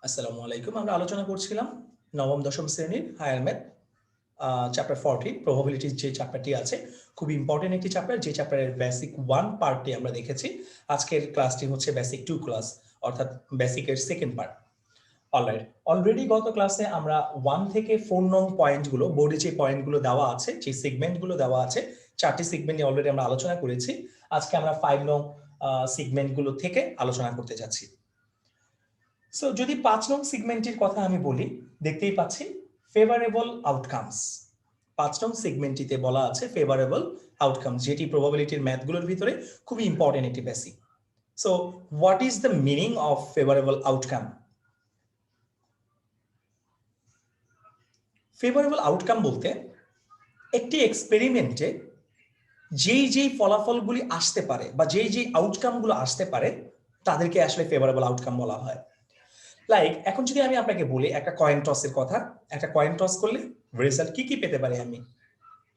আসসালামু আলাইকুম। আমরা আলোচনা করছিলাম নবম দশম শ্রেণীর হায়ার ম্যাথ চ্যাপ্টার 40 প্রবাবিলিটির যে চ্যাপ্টারটি আছে, খুব ইম্পর্টেন্ট একটি চ্যাপ্টার। যে চ্যাপ্টারের বেসিক 1 পার্টটি আমরা দেখেছি। আজকের ক্লাসটি হচ্ছে বেসিক 2 ক্লাস, অর্থাৎ বেসিকের সেকেন্ড পার্ট। অলরাইট, অলরেডি গত ক্লাসে আমরা 1 থেকে 4 নং পয়েন্টগুলো, বোর্ডে যে পয়েন্টগুলো দেওয়া আছে, যে সেগমেন্টগুলো দেওয়া আছে, 4টি সেগমেন্ট নিয়ে অলরেডি আমরা আলোচনা করেছি। আজকে আমরা 5 নং সেগমেন্টগুলো থেকে আলোচনা করতে যাচ্ছি। সো যদি 5 নং সেগমেন্টের কথা আমি বলি, দেখতেই পাচ্ছি ফেভারেবল আউটকামস। 5 নং সেগমেন্টটিতে বলা আছে ফেভারেবল আউটকামস, যেটি প্রবাবিলিটির ম্যাথগুলোর ভিতরে খুবই ইম্পর্টেন্ট একটি basic. So what is the meaning of favourable outcome? Favourable outcome বলতে একটি এক্সপেরিমেন্টে যেই ফলাফলগুলি আসতে পারে বা যেই আউটকামগুলো আসতে পারে, তাদেরকে আসলে ফেভারেবল আউটকাম বলা হয়। লাইক এখন যদি আমি আপনাকে বলি একটা কয়েন টসের কথা, একটা কয়েন টস করলে রেজাল্ট কি পেতে পারি আমি?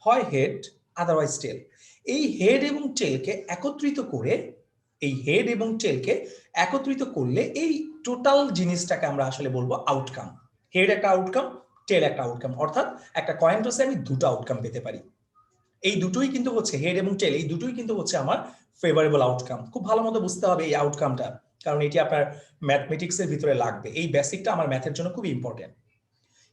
হয় হেড, আদারওয়াইজ টেল। এই হেড এবং টেলকে একত্রিত করে, এই টোটাল জিনিসটাকে আমরা আসলে বলবো আউটকাম। হেড একটা আউটকাম, টেল একটা আউটকাম, অর্থাৎ একটা কয়েন টসে আমি দুটো আউটকাম পেতে পারি। এই দুটোই কিন্তু হচ্ছে হেড এবং টেল, এই দুটোই কিন্তু হচ্ছে আমার ফেভারেবল আউটকাম। খুব ভালো মতো বুঝতে হবে এই আউটকামটা, কারণ এটি আপনার ম্যাথমেটিক্সের ভিতরে লাগবে। এই বেসিকটা আমার ম্যাথের জন্য খুব ইম্পর্টেন্ট।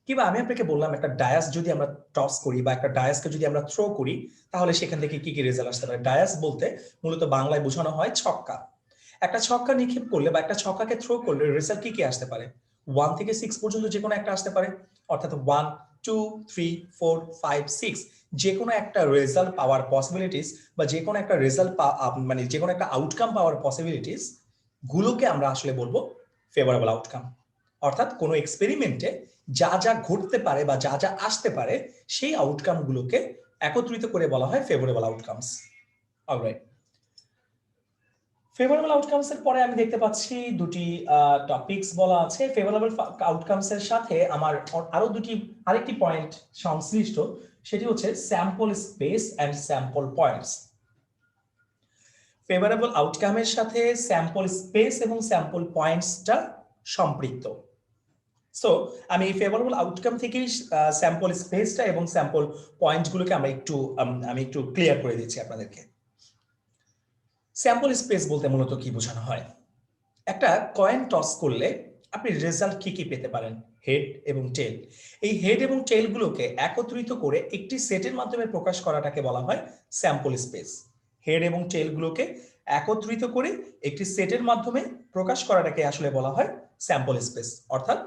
কিংবা আমি আপনাকে বললাম একটা ডায়াস যদি আমরা টস করি বা একটা ডায়াসকে যদি আমরা থ্রো করি, তাহলে সেখান থেকে কি রেজাল্ট আসতে পারে? ডায়াস বলতে মূলত বাংলায় বোঝানো হয় ছক্কা। একটা ছক্কা নিক্ষেপ করলে বা একটা ছক্কাকে থ্রো করলে রেজাল্ট কি আসতে পারে? 1 থেকে 6 পর্যন্ত যে কোনো একটা আসতে পারে, অর্থাৎ 1 2 3 4 5 6 যে কোনো একটা রেজাল্ট পাওয়ার পসিবিলিটিস বা যে কোনো একটা রেজাল্ট মানে যে কোনো একটা আউটকাম পাওয়ার পসিবিলিটিস গুলোকে আমরা আসলে বলবো ফেভারেবল আউটকাম। অর্থাৎ কোনো এক্সপেরিমেন্টে যা ঘটতে পারে বা যা আসতে পারে, সেই আউটকাম গুলোকে একত্রিত করে বলা হয় favourable outcomes. Alright, favourable outcomes এর পরে আমি দেখতে পাচ্ছি দুটি টপিকস বলা আছে। ফেভারেবল আউটকামস এর সাথে আমার আরেকটি পয়েন্ট সংশ্লিষ্ট, সেটি হচ্ছে sample space and sample points. Favourable আউটকামের সাথে স্যাম্পল স্পেস এবং স্যাম্পল পয়েন্টসটা সম্পৃক্ত। সো আমি ফেভারেবল আউটকাম থেকেই স্যাম্পল স্পেসটা এবং স্যাম্পল পয়েন্টগুলোকে আমি একটু ক্লিয়ার করে দিচ্ছি আপনাদেরকে। স্যাম্পল স্পেস বলতে মূলত কি বোঝানো হয়? একটা কয়েন টস করলে আপনি রেজাল্ট কি পেতে পারেন? হেড এবং টেল। এই হেড এবং টেলগুলোকে একত্রিত করে একটি সেটের মাধ্যমে প্রকাশ করাটাকে বলা হয় স্যাম্পল স্পেস। হেড এবং টেলগুলোকে একত্রিত করে একটি সেটের মাধ্যমে প্রকাশ করাটাকে আসলে বলা হয় স্যাম্পল স্পেস। অর্থাৎ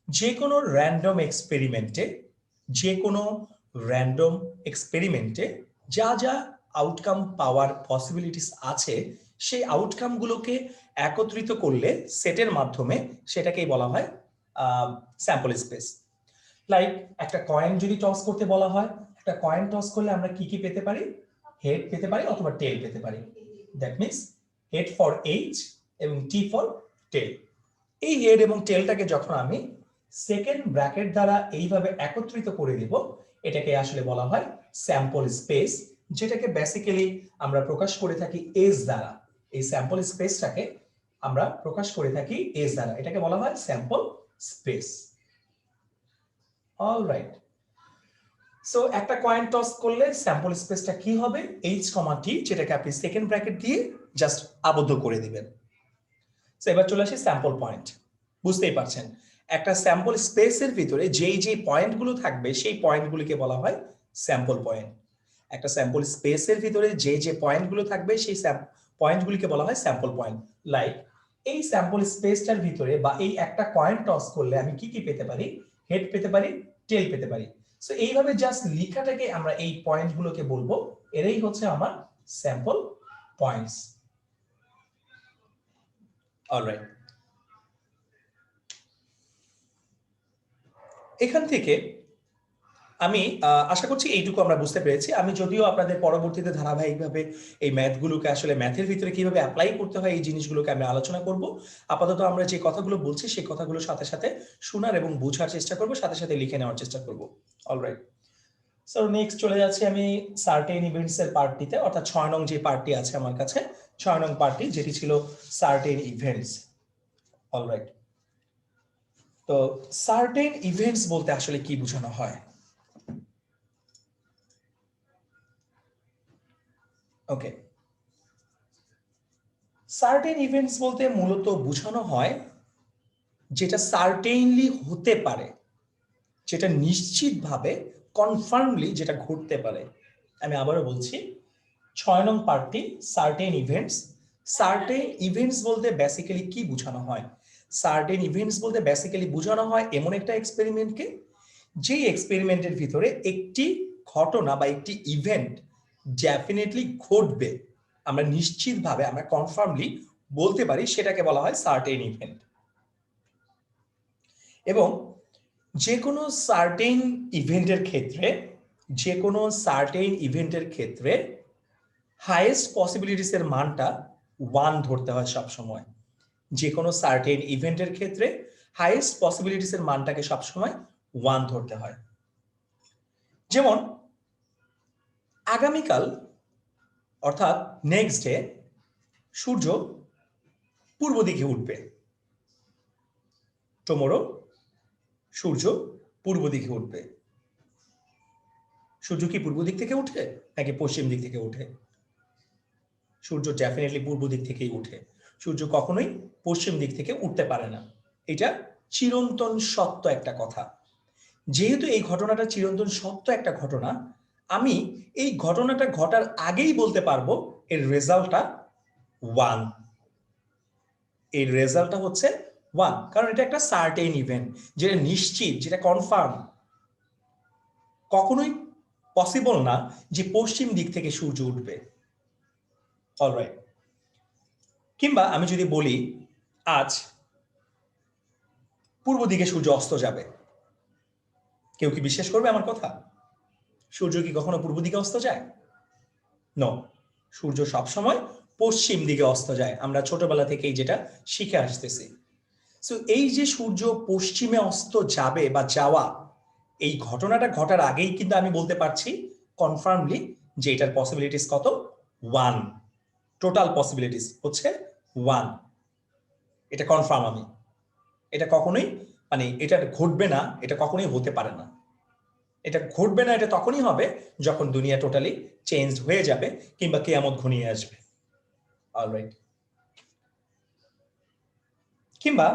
যে কোনো র্যান্ডম এক্সপেরিমেন্টে যা আউটকাম পাওয়ার পসিবিলিটিস আছে, সেই আউটকামগুলোকে একত্রিত করলে সেটের মাধ্যমে সেটাকেই বলা হয় স্যাম্পল স্পেস। লাইক একটা কয়েন যদি টস করতে বলা হয়, একটা কয়েন টস করলে আমরা কি পেতে পারি? হেড পেতে পারি অথবা টেল পেতে পারি। That means head for H এবং টি ফর টেল। এই হেড এবং টেলটাকে যখন আমি সেকেন্ড ব্র্যাকেট দ্বারা এইভাবে একত্রিত করে দেব, এটাকে আসলে বলা হয় স্যাম্পল স্পেস, যেটাকে বেসিক্যালি আমরা প্রকাশ করে থাকি এস দ্বারা। এই স্যাম্পল স্পেসটাকে আমরা প্রকাশ করে থাকি এস দ্বারা, এটাকে বলা হয় স্যাম্পল স্পেস। অলরাইট, সো একটা কয়েন টস করলে স্যাম্পল স্পেসটা কি হবে? এইচ কমা টি, যেটাকে আপনি সেকেন্ড ব্র্যাকেট দিয়ে জাস্ট আবদ্ধ করে দিবেন। সো এবার চলে আসি স্যাম্পল পয়েন্ট। বুঝতেই পারছেন, একটা স্যাম্পল স্পেসের ভিতরে যেই পয়েন্টগুলো থাকবে, সেই পয়েন্টগুলিকে বলা হয় স্যাম্পল পয়েন্ট। একটা স্যাম্পল স্পেসের ভিতরে যে পয়েন্টগুলো থাকবে, সেই পয়েন্টগুলিকে বলা হয় স্যাম্পল পয়েন্ট। লাইক এই স্যাম্পল স্পেসটার ভিতরে বা এই একটা কয়েন টস করলে আমি কি পেতে পারি? হেড পেতে পারি, টেল পেতে পারি। সো এইভাবে জাস্ট লেখাটাকে আমরা এই পয়েন্টগুলোকে বলবো, এরাই হচ্ছে আমার স্যাম্পল পয়েন্টস। অলরাইট, এখান থেকে আমি আশা করছি এইটুকু আমরা বুঝতে পেরেছি। আমি যদিও আপনাদের পরবর্তীতে ধারাবাহিকভাবে এই ম্যাথগুলোকে আসলে ম্যাথের ভিতরে কিভাবে অ্যাপ্লাই করতে হয়, এই জিনিসগুলোকে আমি আলোচনা করব। আপাতত আমরা যে কথাগুলো বলছি, সেই কথাগুলোর সাথে সাথে শোনার এবং বোঝার চেষ্টা করব, সাথে সাথে লিখে নেওয়ার চেষ্টা করব। অলরাইট, সো নেক্সট চলে যাচ্ছি আমি সার্টেন ইভেন্টস এর পার্টটিতে, অর্থাৎ 6 নং যে পার্টটি আছে আমার কাছে, 6 নং পার্টটি যেটি ছিল সার্টেন ইভেন্টস। অলরাইট, তো সার্টেন ইভেন্টস বলতে আসলে কি বোঝানো হয়? ওকে, সার্টেন ইভেন্টস বলতে মূলত বোঝানো হয় যেটা সার্টেইনলি হতে পারে, যেটা নিশ্চিতভাবে কনফার্মলি যেটা ঘটতে পারে। আমি আবারও বলছি, 6 নং পার্টটি সার্টেন ইভেন্টস। সার্টেন ইভেন্টস বলতে বেসিক্যালি কি বোঝানো হয়? সার্টেন ইভেন্টস বলতে বেসিক্যালি বোঝানো হয় এমন একটা এক্সপেরিমেন্টকে, যে এক্সপেরিমেন্টের ভিতরে একটি ঘটনা বা একটি ইভেন্ট ডেফিনেটলি ঘটবে, আমরা নিশ্চিতভাবে আমরা কনফার্মলি বলতে পারি, সেটাকে বলা হয় সার্টেন ইভেন্ট। এবং যে কোনো সার্টেন ইভেন্টের ক্ষেত্রে, যে কোনো সার্টেন ইভেন্টের ক্ষেত্রে হাইয়েস্ট পসিবিলিটিস এর মানটা 1 ধরতে হয় সবসময়। যে কোনো সার্টেন ইভেন্টের ক্ষেত্রে হাইয়েস্ট পসিবিলিটিস এর মানটাকে সবসময় 1 ধরতে হয়। যেমন আগামীকাল অর্থাৎ নেক্সট ডে সূর্য পূর্ব দিকে উঠবে। টুমরো সূর্য পূর্ব দিকে উঠবে। সূর্য কি পূর্ব দিক থেকে উঠে নাকি পশ্চিম দিক থেকে উঠে? সূর্য ডেফিনেটলি পূর্ব দিক থেকেই উঠে। সূর্য কখনোই পশ্চিম দিক থেকে উঠতে পারে না। এটা চিরন্তন সত্য একটা কথা। যেহেতু এই ঘটনাটা চিরন্তন সত্য একটা ঘটনা, আমি এই ঘটনাটা ঘটার আগেই বলতে পারবো এর রেজাল্টটা 1। এর রেজাল্টটা হচ্ছে 1, কারণ এটা একটা সার্টেন ইভেন্ট, যেটা নিশ্চিত, যেটা কনফার্ম। কখনোই পসিবল না যে পশ্চিম দিক থেকে সূর্য উঠবে। অলরাইট। কিংবা আমি যদি বলি আজ পূর্ব দিকে সূর্য অস্ত যাবে, কেউ কি বিশ্বাস করবে আমার কথা? সূর্য কি কখনো পূর্ব দিকে অস্ত যায়? নো, সূর্য সবসময় পশ্চিম দিকে অস্ত যায়। আমরা ছোটবেলা থেকেই যেটা শিখে আসতেছি। সো এই যে সূর্য পশ্চিমে অস্ত যাবে বা যাওয়া, এই ঘটনাটা ঘটার আগেই কিন্তু আমি বলতে পারছি কনফার্মলি যে এটার পসিবিলিটিস কত? 1। টোটাল পসিবিলিটিস হচ্ছে 1। এটা কনফার্ম আমি। এটা কখনোই মানে এটা ঘটবে না, এটা কখনোই হতে পারে না। এটা ঘটবে না, এটা তখনই হবে যখন দুনিয়া টোটালি চেঞ্জ হয়ে যাবে কিংবা কিয়ামত ঘনিয়ে আসবে। অলরাইট। কিংবা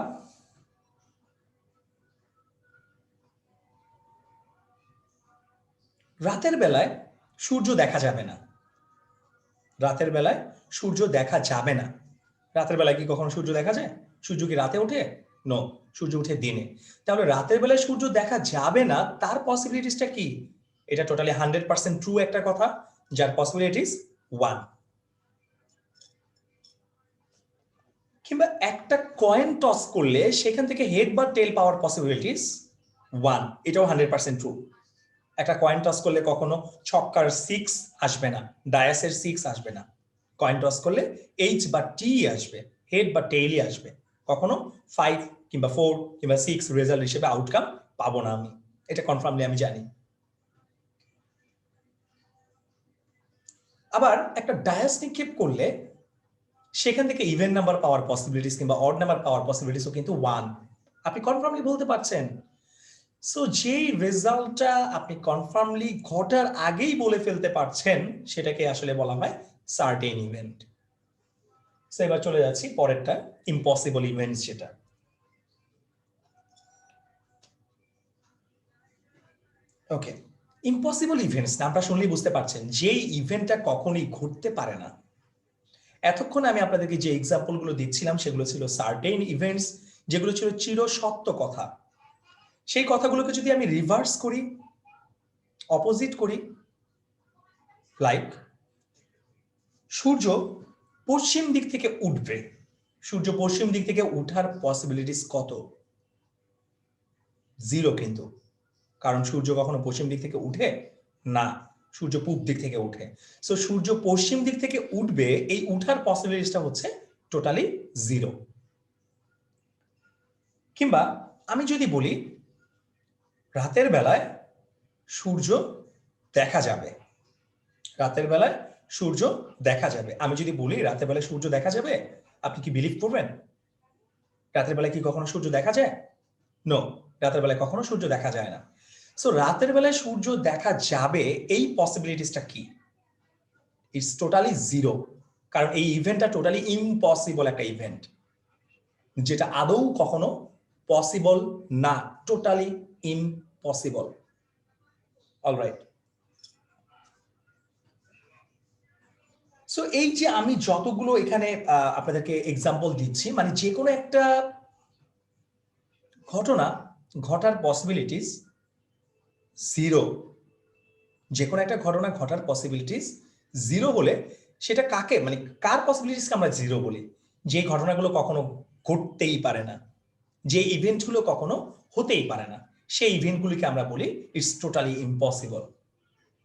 রাতের বেলায় সূর্য দেখা যাবে না। রাতের বেলায় সূর্য দেখা যাবে না। রাতের বেলায় কি কখনো সূর্য দেখা যায়? সূর্য কি রাতে ওঠে? নো, সূর্য উঠে দিনে। তাহলে রাতের বেলায় সূর্য দেখা যাবে না, তার পসিবিলিটিসটা কি? এটা টোটালি 100% ট্রু একটা কথা, যার পসিবিলিটিস 1। কিংবা একটা কয়েন টস করলে সেখান থেকে হেড বা টেল পাওয়ার পসিবিলিটিস 1, এটাও 100% ট্রু। একটা কয়েন টস করলে কখনো ছক্কার 6 আসবে না, ডায়াসের 6 আসবে না। কয়েন টস করলে এইচ বা টি আসবে, হেড বা টেইলই আসবে। কখনো 5 কিংবা 4 কিংবা 6 রেজাল্ট হিসেবে আউটকাম পাবো না আমি। এটা কনফার্মলি আমি জানি। আবার একটা ডায়াস নিক্ষেপ করলে সেখান থেকে ইভেন নাম্বার পাওয়ার পসিবিলিটিস কিংবা অড নাম্বার পাওয়ার পসিবিলিটিসও কিন্তু 1। আপনি কনফার্মলি বলতে পারছেন। সো যেই রেজাল্টটা আপনি কনফার্মলি ঘটার আগেই বলে ফেলতে পারছেন, সেটাকে আসলে বলা হয় সার্টেন ইভেন্ট। সো এবার চলে যাচ্ছি পরেরটা, ইম্পসিবল ইভেন্টস যেটা। ওকে, ইম্পসিবল ইভেন্টস নামটা শুনলেই বুঝতে পারছেন যে ইভেন্টটা কখনোই ঘটতে পারে না। এতক্ষণ আমি আপনাদেরকে যে এক্সাম্পলগুলো দিচ্ছিলাম সেগুলো ছিল সার্টেন ইভেন্টস, যেগুলো ছিল চির সত্য কথা। সেই কথাগুলোকে যদি আমি রিভার্স করি, অপোজিট করি, লাইক সূর্য পশ্চিম দিক থেকে উঠবে। সূর্য পশ্চিম দিক থেকে উঠার পসিবিলিটিস কত? 0 কিন্তু, কারণ সূর্য কখনো পশ্চিম দিক থেকে উঠে না, সূর্য পূব দিক থেকে উঠে। সো সূর্য পশ্চিম দিক থেকে উঠবে, এই উঠার পসিবিলিটিসটা হচ্ছে টোটালি 0। কিংবা আমি যদি বলি রাতের বেলায় সূর্য দেখা যাবে। রাতের বেলায় সূর্য দেখা যাবে। আমি যদি বলি রাতের বেলায় সূর্য দেখা যাবে, আপনি কি বিলিভ করবেন? রাতের বেলায় কি কখনো সূর্য দেখা যায়? নো, রাতের বেলায় কখনো সূর্য দেখা যায় না। সো রাতের বেলায় সূর্য দেখা যাবে এই পসিবিলিটিসটা কি? ইটস টোটালি জিরো, কারণ এই ইভেন্টটা টোটালি ইম্পসিবল একটা ইভেন্ট, যেটা আদৌ কখনো পসিবল না, টোটালি ইম্পসিবল। অলরাইট, সো এই যে আমি যতগুলো এখানে আপনাদেরকে এক্সাম্পল দিচ্ছি, মানে যে কোনো একটা ঘটনা ঘটার পসিবিলিটিস জিরো, যে কোনো একটা ঘটনা ঘটার পসিবিলিটিস জিরো হলে সেটা কাকে, মানে কার পসিবিলিটিসকে আমরা জিরো বলি? যে ঘটনাগুলো কখনো ঘটতেই পারে না, যে ইভেন্টগুলো কখনো হতেই পারে না, সেই ইভেন্টগুলিকে আমরা বলি ইটস টোটালি ইম্পসিবল।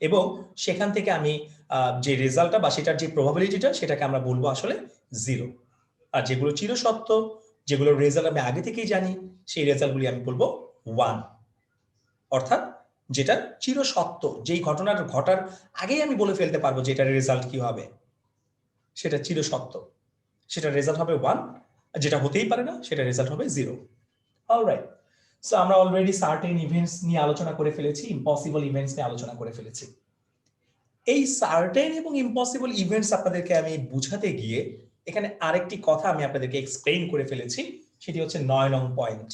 এবং সেখান থেকে আমি যে রেজাল্টটা বা সেটার যে প্রবাবিলিটিটা সেটাকে আমরা বলবো আসলে জিরো। আর যেগুলো চিরসত্য, যেগুলোর রেজাল্ট আমি আগে থেকেই জানি, সেই রেজাল্টগুলি আমি বলবো ওয়ান। অর্থাৎ যেটা চিরসত্য, যেই ঘটনার ঘটার আগেই আমি বলে ফেলতে পারবো যে এটার রেজাল্ট কি হবে, সেটা চিরসত্য, সেটার রেজাল্ট হবে ওয়ান। যেটা হতেই পারে না সেটা রেজাল্ট হবে জিরো। অলরাইট, সো আমরা অলরেডি সার্টেন ইভেন্টস নিয়ে আলোচনা করে ফেলেছি, ইম্পসিবল ইভেন্টস নিয়ে আলোচনা করে ফেলেছি। এই সার্টেন এবং ইম্পসিবল ইভেন্টস আপনাদেরকে আমি বুঝাতে গিয়ে এখানে আরেকটি কথা আমি আপনাদেরকে এক্সপ্লেইন করে ফেলেছি, সেটি হচ্ছে 9 নং পয়েন্ট।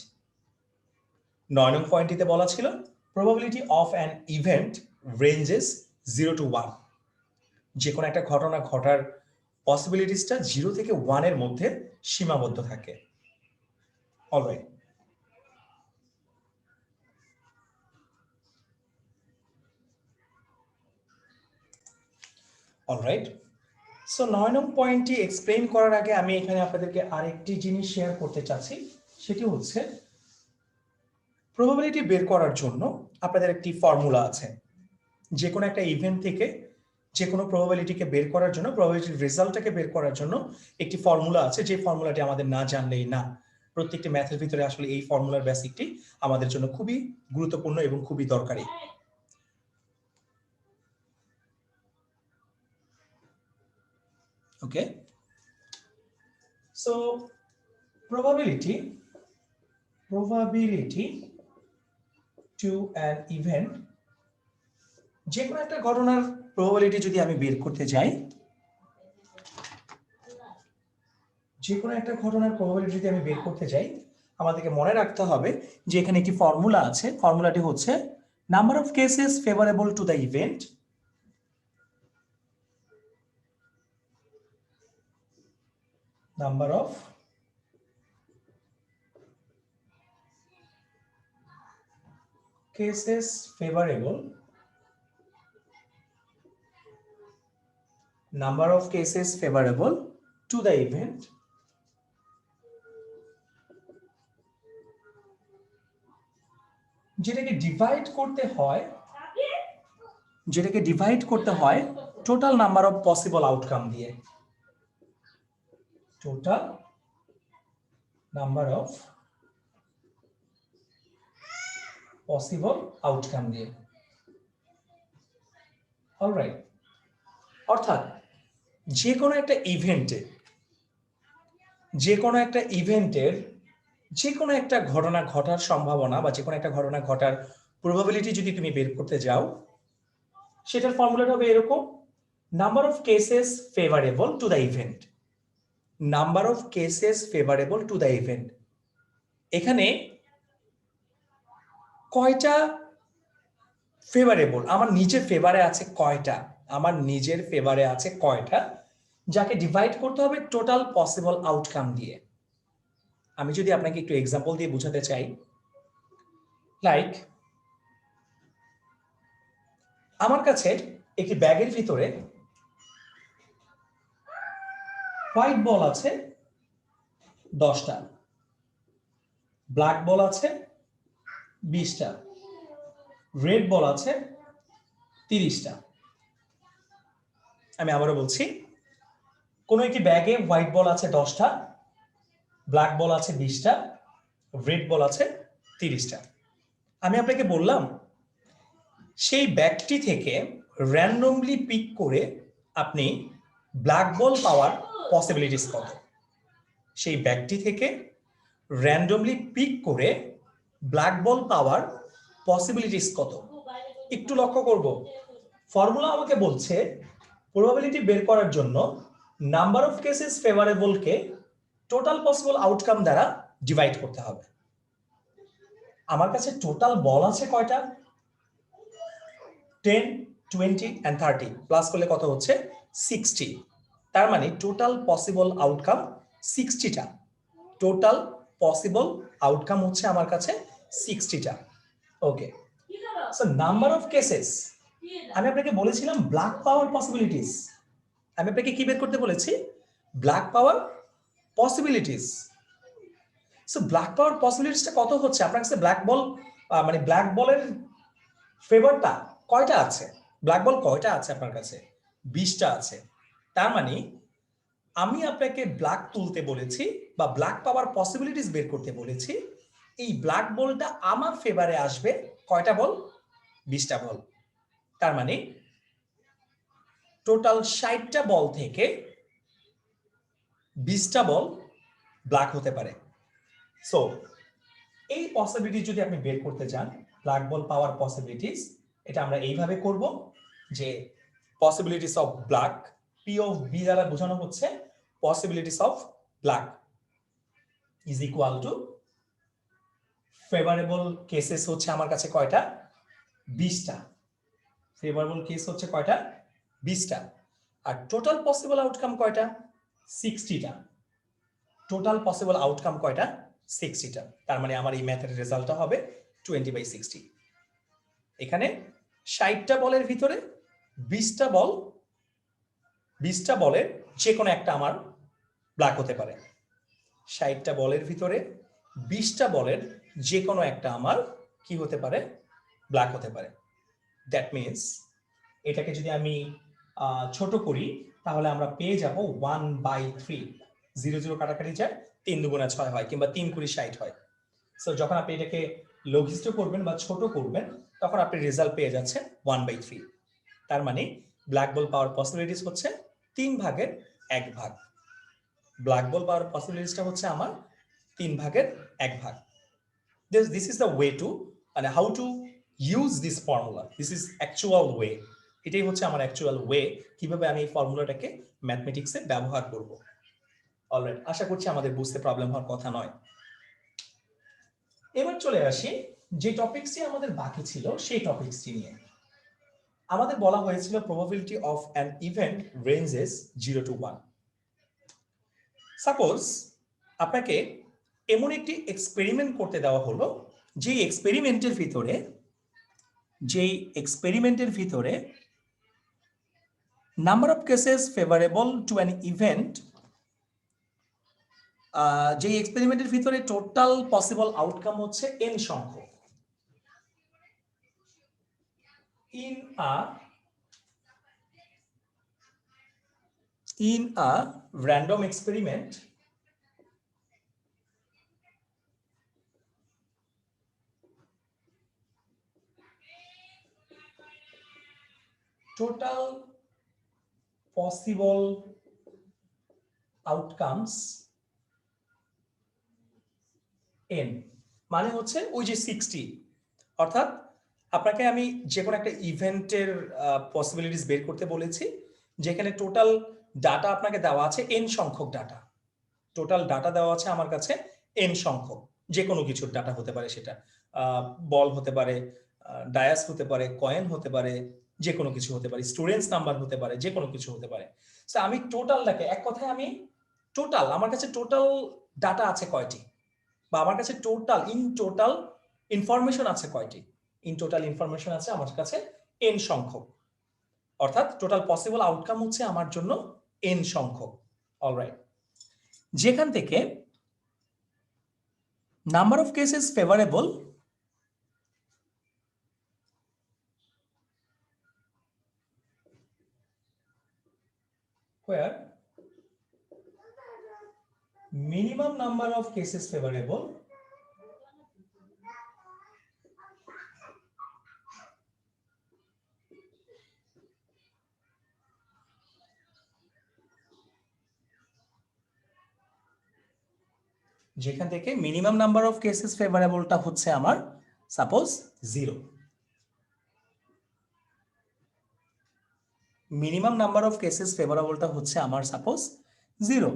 9 নং পয়েন্টটিতে বলা ছিল probability of an event ranges 0 to 1। যে কোনো একটা ঘটনা ঘটার পসিবিলিটিসটা 0 থেকে 1 এর মধ্যে সীমাবদ্ধ থাকে। অলরাইট, অলরাইট, সো 9 নং পয়েন্টটি এক্সপ্লেইন করার আগে আমি এখানে আপনাদেরকে আরেকটি জিনিস শেয়ার করতে চাচ্ছি, সেটি হচ্ছে প্রবাবিলিটি বের করার জন্য আপনাদের একটি ফর্মুলা আছে। যে কোনো একটা ইভেন্ট থেকে যে কোনো প্রবাবিলিটিকে বের করার জন্য, প্রবাবিলিটির রেজাল্টটাকে বের করার জন্য একটি ফর্মুলা আছে, যে ফর্মুলাটি আমাদের না জানলেই না। প্রত্যেকটি ম্যাথের ভিতরে আসলে এই ফর্মুলার বেসিকটি আমাদের জন্য খুবই গুরুত্বপূর্ণ এবং খুবই দরকারি। ওকে, so probability to an event, যে কোনো একটা ঘটনার প্রবাবিলিটি যদি আমি বের করতে যাই, যে কোনো একটা ঘটনার প্রবাবিলিটি যদি আমি বের করতে যাই, আমাদেরকে মনে রাখতে হবে যে এখানে একটি ফর্মুলা আছে। ফর্মুলাটি হচ্ছে number of cases favourable to the event number of cases favorable to the event যেটাকে ডিভাইড করতে হয় total number of possible outcome দিয়ে, total number of possible outcome দিয়ে। অলরাইট, অর্থাৎ যে কোনো একটা ইভেন্টের যে কোনো একটা ঘটনা ঘটার সম্ভাবনা বা যে কোনো একটা ঘটনা ঘটার প্রবাবিলিটি যদি তুমি বের করতে যাও, সেটার ফর্মুলাটা হবে এরকম: number of cases favourable to the event, number of cases favourable to the event. এখানে কয়টা ফেভারেবল আমার নিজের ফেভারে আছে, কয়টা, যাকে ডিভাইড করতে হবে টোটাল পসিবল আউটকাম দিয়ে। আমি যদি আপনাকে একটু এক্সাম্পল দিয়ে বোঝাতে চাই, লাইক আমার কাছে একটি ব্যাগের ভিতরে হোয়াইট বল আছে 10টা, ব্ল্যাক বল আছে 20টা, রেড বল আছে 30টা। আমি আবারও বলছি, কোন একটি ব্যাগে হোয়াইট বল আছে 10টা, ব্ল্যাক বল আছে 20টা, রেড বল আছে 30টা। আমি আপনাকে বললাম সেই ব্যাগটি থেকে র্যান্ডমলি পিক করে আপনি ব্ল্যাক বল পাওয়ার পসিবিলিটিস কত। সেই ব্যাগটি থেকে র্যান্ডমলি পিক করে ব্ল্যাক বল পাওয়ার পসিবিলিটিস কত। একটু লক্ষ্য করব, ফর্মুলা আমাকে বলছে প্রবাবিলিটি বের করার জন্য নাম্বার অফ কেসেস ফেভারেবলকে টোটাল পসিবল আউটকাম দ্বারা ডিভাইড করতে হবে। আমার কাছে টোটাল বল আছে কয়টা? 10, 20 and 30 প্লাস করলে কত হচ্ছে? 60। তার মানে টোটাল পসিবল আউটকাম 60টা। টোটাল পসিবল আউটকাম হচ্ছে আমার কাছে 60টা। Okay, so number of cases, আমি আপনাকে বলেছিলাম ব্ল্যাক পাওয়ার পসিবিলিটিস। আমি আপনাকে কি বের করতে বলেছি? Black power possibilities. So black power পসিবিলিটিসটা কত হচ্ছে? আপনার কাছে ব্ল্যাক বল মানে ব্ল্যাক বলের ফেভারটা কয়টা আছে? ব্ল্যাক বল কয়টা আছে আপনার কাছে? 20টা আছে। তার মানে আমি আপনাকে ব্ল্যাক তুলতে বলেছি বা ব্ল্যাক পাওয়ার পসিবিলিটিস বের করতে বলেছি। এই ব্ল্যাক বলটা আমার ফেভারে আসবে কয়টা বল? 20টা বল। তার মানে টোটাল 60টা বল থেকে 20টা বল ব্ল্যাক হতে পারে। সো এই পসিবিলিটি যদি আপনি বের করতে চান, ব্ল্যাক বল পাওয়ার পসিবিলিটিস, এটা আমরা এইভাবে করব যে possibilities of black, P of B দ্বারা বোঝানো হচ্ছে possibilities of black is equal to favourable cases হচ্ছে আমার কাছে কয়টা? 20টা। ফেভারেবল কেস হচ্ছে কয়টা? 20টা। আর টোটাল পসিবল আউটকাম কয়টা? 60টা। টোটাল পসিবল আউটকাম কয়টা? 60টা। তার মানে আমার এই ম্যাথের রেজাল্টটা হবে 20/60। এখানে 60টা বলের ভিতরে 20টা বল, 20টা বলের যে কোনো একটা আমার ব্ল্যাক হতে পারে। 60টা বলের ভিতরে 20টা বলের যে কোনো একটা আমার কি হতে পারে? ব্ল্যাক হতে পারে। দ্যাট মিনস এটাকে যদি আমি ছোট করি তাহলে আমরা পেয়ে যাব 1/3। 0 0 কাটাকাটি যায়, 3 দুগুণা 6 হয়, কিংবা 3 কুড়ি 60 হয়। সো যখন আপনি এটাকে লঘিষ্ঠ করবেন বা ছোট করবেন তখন আপনি রেজাল্ট পেয়ে যাচ্ছেন 1/3। তার মানে ব্ল্যাক বল পাওয়ার পসিবিলিটিস হচ্ছে 3/1 ব্ল্যাক বল পাওয়ার পসিবিলিটিসটা হচ্ছে আমার 3/1। This is the way to, মানে how to use this formula. This is actual way. এটাই হচ্ছে আমার অ্যাকচুয়াল ওয়ে কিভাবে আমি এই ফর্মুলাটাকে ম্যাথমেটিক্সে ব্যবহার করব। অলরাইট, আশা করছি আমাদের বুঝতে প্রবলেম হওয়ার কথা নয়। এবার চলে আসি যে টপিকসটি আমাদের বাকি ছিল সেই টপিকসটি নিয়ে। আমাদের বলা হয়েছিল probability of an event ranges 0 to 1। Suppose আপনাকে এমন একটি এক্সপেরিমেন্ট করতে দেওয়া হলো, যেই এক্সপেরিমেন্টের ভিতরে number of cases favourable to an event, যেই এক্সপেরিমেন্টের ভিতরে টোটাল পসিবল আউটকাম হচ্ছে n সংখ্যক। In a random experiment, total possible outcomes n মানে হচ্ছে ওই যে 60। অর্থাৎ আপনাকে আমি যে কোনো একটা ইভেন্টের পসিবিলিটিস বের করতে বলেছি, যেখানে টোটাল ডাটা আপনাকে দেওয়া আছে n সংখ্যক ডাটা। টোটাল ডাটা দেওয়া আছে আমার কাছে n সংখ্যক, যে কোনো কিছুর ডাটা হতে পারে, সেটা বল হতে পারে, ডায়াস হতে পারে, কয়েন হতে পারে, যে কোনো কিছু হতে পারে, স্টুডেন্টস নাম্বার হতে পারে, যে কোনো কিছু হতে পারে। সো আমি টোটালটাকে, এক কথায় আমি টোটাল, আমার কাছে টোটাল ডাটা আছে কয়টি, বা আমার কাছে ইন টোটাল ইনফরমেশন আছে কয়টি? ইন টোটাল ইনফরমেশন আছে আমার কাছে n সংখ্যক। অর্থাৎ টোটাল পসিবল আউটকাম হচ্ছে আমার জন্য n সংখ্যক। অলরাইট, যেখান থেকে number of cases favourable where minimum number of cases favorable যেখান থেকে মিনিমাম নাম্বার অফ কেসেস ফেভারেবলটা হচ্ছে আমার suppose 0, minimum number of cases ফেভারেবলটা হচ্ছে আমার suppose 0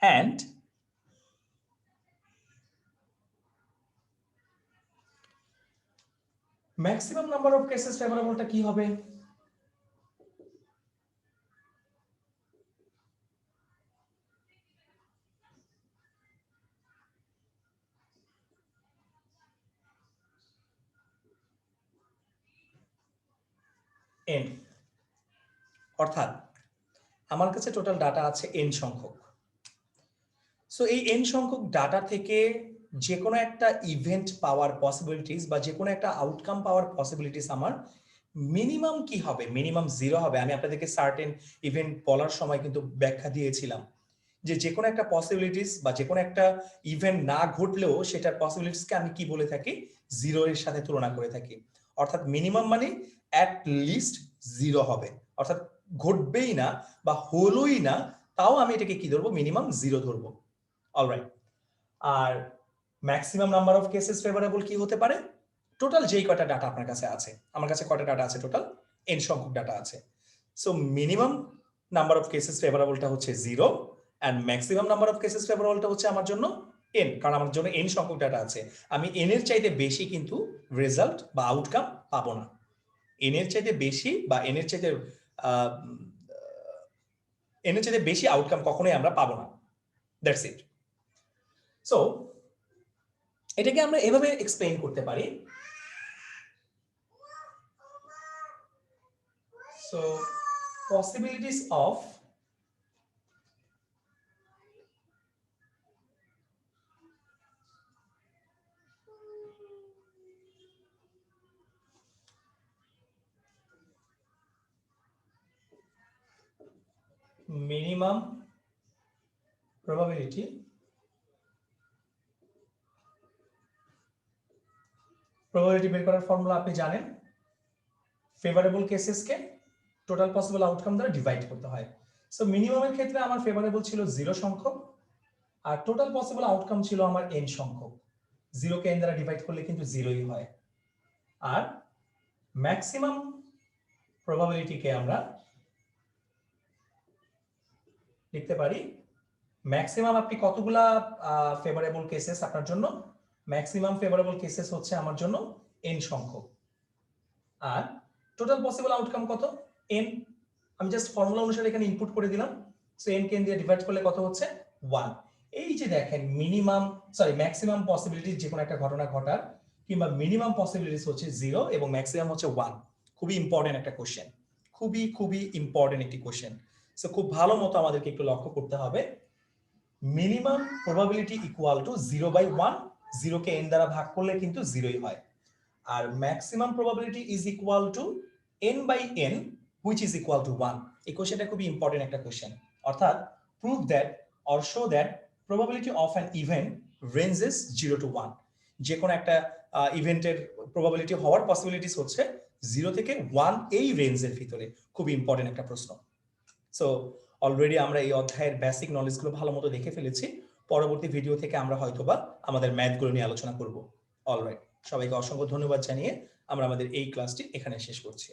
and maximum number of cases ফেভারেবলটা কি হবে? n, অর্থাৎ আমার কাছে টোটাল ডাটা আছে n সংখ্যক। সো এই n সংখ্যক ডাটা থেকে যে কোনো একটা ইভেন্ট পাওয়ার পসিবিলিটিস বা যে কোনো একটা আউটকাম পাওয়ার পসিবিলিটিস আমার মিনিমাম কি হবে? মিনিমাম 0 হবে। আমি আপনাদেরকে সার্টেন ইভেন্ট বলার সময় কিন্তু ব্যাখ্যা দিয়েছিলাম যে কোনো একটা পসিবিলিটিস বা যে কোনো একটা ইভেন্ট না ঘটলেও সেটার পসিবিলিটিসকে আমি কি বলে থাকি? 0 এর সাথে তুলনা করে থাকি। অর্থাৎ মিনিমাম মানে অ্যাট লিস্ট 0 হবে, অর্থাৎ ঘটবেই না বা হলোই না তাও আমি এটাকে কি ধরবো? মিনিমাম 0 ধরবো। অলরাইট। আর maximum number of cases favourable কি হতে পারে? টোটাল যেই কয়টা ডাটা আপনার কাছে আছে, আমার কাছে কয়টা ডাটা আছে? টোটাল n সংখ্যক ডাটা আছে। So minimum number of cases ফেভারেবলটা হচ্ছে 0 and maximum number of cases ফেভারেবলটা হচ্ছে আমার জন্য n, কারণ আমার জন্য n সংখ্যক ডাটা আছে। আমি n এর চাইতে বেশি কিন্তু রেজাল্ট বা আউটকাম পাবো না। n এর চাইতে বেশি বা n এর চাইতে বেশি আউটকাম কখনোই আমরা পাবো না। That's it. সো এটাকে আমরা এভাবে এক্সপ্লেইন করতে পারি। So possibilities of minimum probability বের করার ফর্মুলা আপনি জানেন, ফেভারেবল কেসেসকে টোটাল পসিবল আউটকাম দ্বারা ডিভাইড করতে হয়। সো মিনিমামের ক্ষেত্রে আমার ফেভারেবল ছিল 0 সংখ্যক আর টোটাল পসিবল আউটকাম ছিল আমার n সংখ্যক। 0 কে n দ্বারা ডিভাইড করলে কিন্তু 0ই হয়। আর ম্যাক্সিমাম প্রবাবিলিটিকে আমরা লিখতে পারি, ম্যাক্সিমাম আপনি কতগুলা ফেভারেবল কেসেস আপনার জন্য? ম্যাক্সিমাম ফেভারেবল কেসেস হচ্ছে আমার জন্য n সংখ্যক। আর টোটাল পসিবল আউটকাম কত? n। আমি জাস্ট ফর্মুলা অনুসারে এখানে ইনপুট করে দিলাম। সো n কে n দিয়ে ডিভাইড করলে কত হচ্ছে? 1। এই যে দেখেন ম্যাক্সিমাম পসিবিলিটিস যে কোনো একটা ঘটনা ঘটার কিংবা মিনিমাম পসিবিলিটিস হচ্ছে 0 এবং ম্যাক্সিমাম হচ্ছে 1। খুবই ইম্পর্টেন্ট একটা কোশ্চেন, খুবই ইম্পর্টেন্ট একটি কোশ্চেন। সো খুব ভালো মতো আমাদেরকে একটু লক্ষ্য করতে হবে। মিনিমাম প্রবাবিলিটি ইকুয়াল টু 0/1, 0 কে n দ্বারা ভাগ করলে কিন্তু 0ই হয়। আর maximum probability is equal to n/n which is equal to 1। এই কোশ্চেনটা খুবই ইম্পর্টেন্ট একটা কোশ্চেন। অর্থাৎ prove that or show that probability of an event ranges 0 to 1। যে কোনো একটা ইভেন্টের প্রবাবিলিটি হওয়ার পসিবিলিটিস হচ্ছে 0 থেকে 1 এই রেঞ্জের ভিতরে। খুব ইম্পর্টেন্ট একটা প্রশ্ন। সো অলরেডি আমরা এই অধ্যায়ের বেসিক নলেজগুলো ভালো মতো দেখে ফেলেছি। পরবর্তী ভিডিও থেকে আমরা হয়তোবা আমাদের ম্যাথগুলো নিয়ে আলোচনা করব। অলরাইট, সবাইকে অসংখ্য ধন্যবাদ জানিয়ে আমরা আমাদের এই ক্লাসটি এখানে শেষ করছি।